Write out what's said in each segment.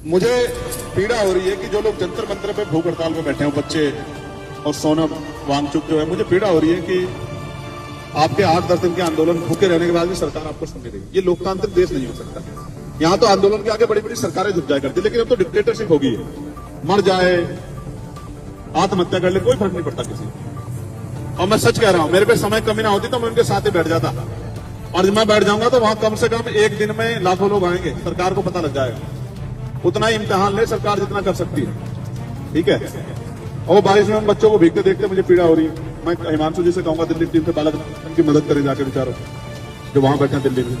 मुझे पीड़ा हो रही है कि जो लोग जंतर मंतर पे भूख हड़ताल में बैठे हैं बच्चे और सोनम वांगचुक जो है, मुझे पीड़ा हो रही है कि आपके 8-10 दिन के आंदोलन भूखे रहने के बाद भी सरकार आपको सुन नहीं रही। ये लोकतांत्रिक देश नहीं हो सकता। यहाँ तो आंदोलन के आगे बड़ी बड़ी सरकारें झुक जाया करती, लेकिन अब तो डिक्टेटरशिप होगी। मर जाए, आत्महत्या कर ले, कोई फर्क नहीं पड़ता किसी को। और मैं सच कह रहा हूं, मेरे पे समय कमी ना होती तो मैं उनके साथ ही बैठ जाता, और जब मैं बैठ जाऊंगा तो वहां कम से कम एक दिन में लाखों लोग आएंगे, सरकार को पता लग जाएगा। उतना ही इम्तिहान ले सरकार जितना कर सकती है, ठीक है। और बारिश में बच्चों को भीगते देखते मुझे पीड़ा हो रही है। मैं हिमांशु जी से कहूंगा दिल्ली टीम के बालक उनकी मदद करें जाके, बेचारों जो वहां बैठे हैं दिल्ली में।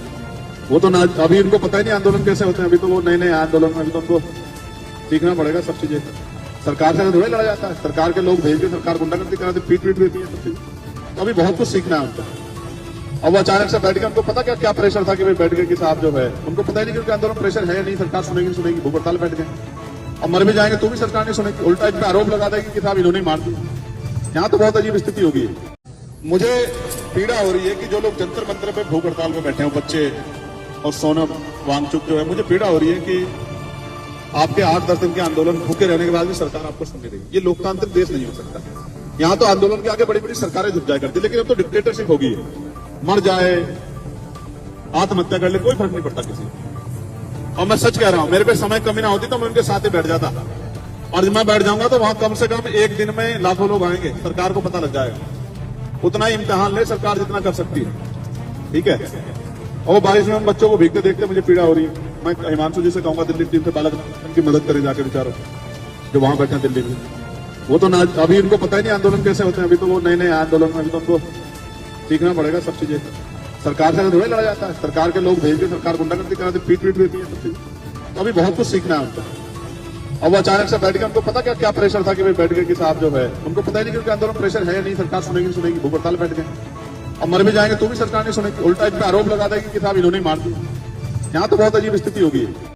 वो तो ना अभी उनको पता ही नहीं आंदोलन कैसे होते हैं, अभी तो वो नए नए आंदोलन में, अभी तो उनको सीखना पड़ेगा सब चीजें। सरकार से थोड़ा लड़ा जाता है, सरकार के लोग भेज के सरकार गुंडागर्दी कराती, पीट देती है सब चीजें। तो अभी बहुत कुछ सीखना है उनको। और वो अचानक से बैठ गए, उनको पता क्या प्रेशर था कि भाई बैठ गए कि साहब जो है, उनको पता ही नहीं कि उनके आंदोलन प्रेशर है नहीं, सरकार सुनेगी, भूख हड़ताल बैठ गए। और मर भी जाएंगे तो भी सरकार नहीं सुनेगी, उल्टा इन पर आरोप लगा देगी कि साहब इन्होंने मार दिया। यहाँ तो बहुत अजीब स्थिति होगी। मुझे पीड़ा हो रही है कि जो लोग जंतर मंतर पे भूख हड़ताल में बैठे हैं बच्चे और सोनम वांगचुक जो है, मुझे पीड़ा हो रही है कि आपके 8-10 दिन के आंदोलन भूखे रहने के बाद भी सरकार आपको सुन नहीं रही। ये लोकतांत्रिक देश नहीं हो सकता। यहाँ तो आंदोलन के आगे बड़ी बड़ी सरकारें झुक जाया करती, लेकिन अब तो डिक्टेटरशिप होगी। मर जाए, आत्महत्या कर ले, कोई फर्क नहीं पड़ता किसी को। और मैं सच कह रहा हूं, मेरे पे समय कमी ना होती तो मैं उनके साथ ही बैठ जाता, और जब मैं बैठ जाऊंगा तो वहां कम से कम एक दिन में लाखों लोग आएंगे, सरकार को पता लग जाएगा। उतना ही इम्तिहान ले सरकार जितना कर सकती है, ठीक है। और बारिश में बच्चों को भीगते देखते मुझे पीड़ा हो रही है। मैं हिमांशु जी से कहूंगा दिल्ली टीम के बालक उनकी मदद करें जाके, बेचारों जो वहां बैठे हैं दिल्ली में। वो तो ना अभी उनको पता ही नहीं आंदोलन कैसे होते हैं, अभी तो वो नए नए आंदोलन में, अभी तो उनको सीखना पड़ेगा सब चीजें। सरकार से थोड़ा लड़ा जाता है, सरकार के लोग भेज के सरकार गुंडागर्दी कराती, पीट देती है सब चीजें। तो अभी बहुत कुछ सीखना है उनको। और वो अचानक से बैठ गए, उनको पता क्या प्रेशर था कि भाई बैठ गए कि साहब जो है, उनको पता ही नहीं कि उनके आंदोलन प्रेशर है नहीं, सरकार सुनेगी, भूख हड़ताल बैठ गए। और मर भी जाएंगे तो भी सरकार नहीं सुनेगी, उल्टा इन पर आरोप लगा देगी कि साहब इन्होंने मार दिया। यहाँ तो बहुत अजीब स्थिति होगी।